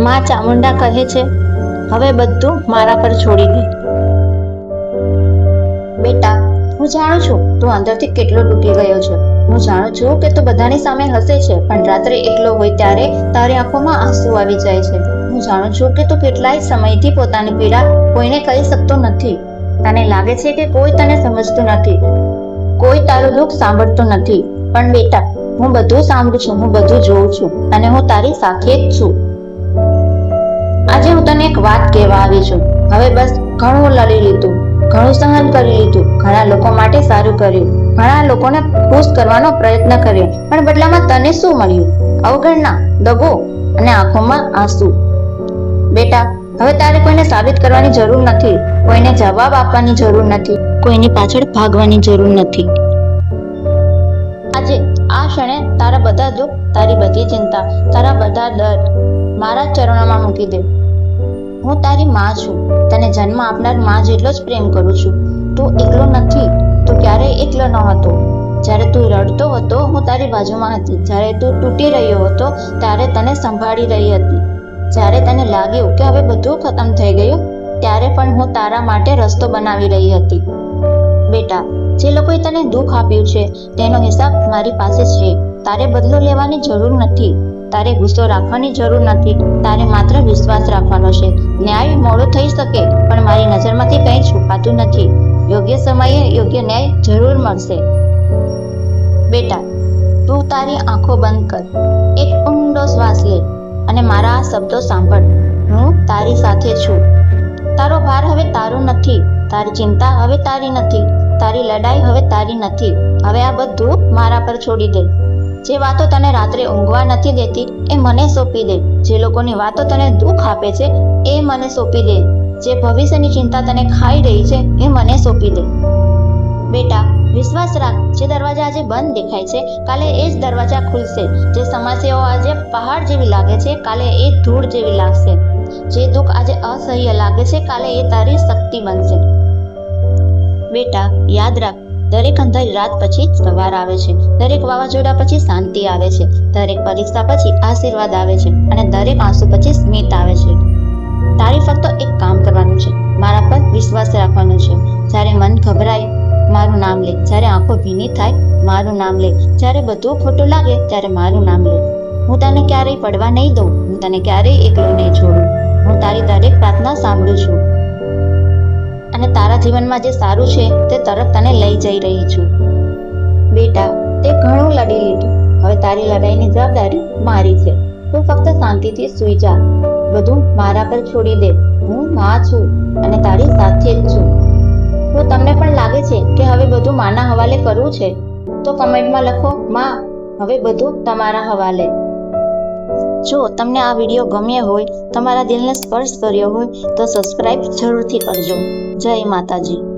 માં ચામુંડા કહે છે, હવે બધું મારા પર છોડી દે. બેટા, હું જાણું છું તું અંદરથી કેટલો તૂટી ગયો છે. હું જાણું છું કે તું બધાની સામે હસે છે, પણ રાત્રે એકલો હોય ત્યારે તારી આંખોમાં આંસુ આવી જાય છે. હું જાણું છું કે તું કેટલાય સમયથી પોતાની પીડા કોઈને કહી શકતો નથી. તને લાગે છે કે કોઈ તને સમજતું નથી, કોઈ તારું દુઃખ સાંભળતું નથી. પણ બેટા, હું બધું સાંભળું છું, હું બધું જોઉં છું અને હું તારી સાથે જ છું. આજે હું તને એક વાત કહેવા આવી છું. હવે બસ ઘણું લડી લીધું, ઘણું સહન કરી લીધું, ઘણા લોકો માટે સારું કર્યું, ઘણા લોકોને ખુશ કરવાનો પ્રયત્ન કર્યો, પણ બદલામાં તને શું મળ્યું? અવગણના, દગો અને આંખોમાં આંસુ. બેટા, હવે તારે કોઈને સાબિત કરવાની જરૂર નથી, કોઈને જવાબ આપવાની જરૂર નથી, કોઈની પાછળ ભાગવાની જરૂર નથી. આજે આ ક્ષણે તારા બધા દુઃખ, તારી બધી ચિંતા, તારા બધા ડર મારા ચરણોમાં મૂકી દે. હું તારી માં છું, તને જન્મ આપનાર માં જેટલો જ પ્રેમ કરું છું. તું એકલો નથી, તું ક્યારેય એકલો ન હતો. જ્યારે તું રડતો હતો, હું તારી બાજુમાં હતી. જ્યારે તું તૂટી રહ્યો હતો, ત્યારે તને સંભાળી રહી હતી. જ્યારે તને લાગ્યું કે હવે બધું ખતમ થઈ ગયું, ત્યારે પણ હું તારા માટે રસ્તો બનાવી રહી હતી. બેટા, જે લોકોએ તને દુઃખ આપ્યું છે તેનો હિસાબ મારી પાસે છે. તારે બદલો લેવાની જરૂર નથી, તારે ગુસ્સો રાખવાની જરૂર નથી, તારે માત્ર વિશ્વાસ રાખવાનો છે. ન્યાય મોડો થઈ શકે, પણ મારી નજરમાંથી કંઈ છુપાતું નથી. યોગ્ય સમયે યોગ્ય ન્યાય જરૂર મળશે. બેટા, તું તારી આંખો બંધ કર, એક ઊંડો શ્વાસ લે અને મારા આ શબ્દો સાંભળ. હું તારી સાથે છું. તારો ભાર હવે તારો નથી, તારી ચિંતા હવે તારી નથી, તારી લડાઈ હવે તારી નથી. હવે આ બધું મારા પર છોડી દે. જે વાતો તને રાત્રે ઊંઘવા નથી દેતી એ મને સોંપી દે. જે લોકોની વાતો તને દુઃખ આપે છે એ મને સોંપી દે. જે ભવિષ્યની ચિંતા તને ખાઈ રહી છે એ મને સોંપી દે. બેટા, વિશ્વાસ રાખ, જે દરવાજા આજે બંધ દેખાય છે, કાલે એ જ દરવાજા ખુલશે. જે સમસ્યાઓ આજે પહાડ જેવી લાગે છે, કાલે એ ધૂળ જેવી લાગશે. જે દુઃખ આજે અસહ્ય લાગે છે, કાલે એ તારી શક્તિ બનશે. બેટા, યાદ રાખ, દરેક અંધારી રાત પછી સવાર આવે છે, દરેક વાવાઝોડા પછી શાંતિ આવે છે, દરેક પરીક્ષા પછી આશીર્વાદ આવે છે અને દરેક આંસુ પછી સ્મિત આવે છે. તારે ફક્ત એક કામ કરવાનું છે, મારા પર વિશ્વાસ રાખવાનો છે. જ્યારે મન ગભરાય, મારું નામ લે. જ્યારે આંખો ભીની થાય, મારું નામ લે. જ્યારે બધું ખોટું લાગે, ત્યારે મારું નામ લે. હું તને ક્યારેય પડવા નહીં દઉં, હું તને ક્યારેય એકલો નહીં છોડું. હું તારી દરેક પ્રાર્થના સાંભળું છું અને તારા જીવનમાં જે સારું છે તે તરફ તને લઈ જઈ રહી છું. બેટા, તે ઘણું લડી લીધું, હવે તારી લડાઈની જવાબદારી મારી છે. તું ફક્ત શાંતિથી સૂઈ જા, બધું મારા પર છોડી દે. હું માં છું અને તારી સાથે જ છું. તો તમને પણ લાગે છે કે હવે બધું માના હવાલે કરવું છે, તો કમેન્ટમાં લખો, માં, હવે બધું તમારા હવાલે. જો તમને આ વિડીયો ગમ્યો હોય, તમારા દિલને સ્પર્શ કર્યો હોય, તો સબસ્ક્રાઇબ જરૂરથી કરજો. જય માતાજી.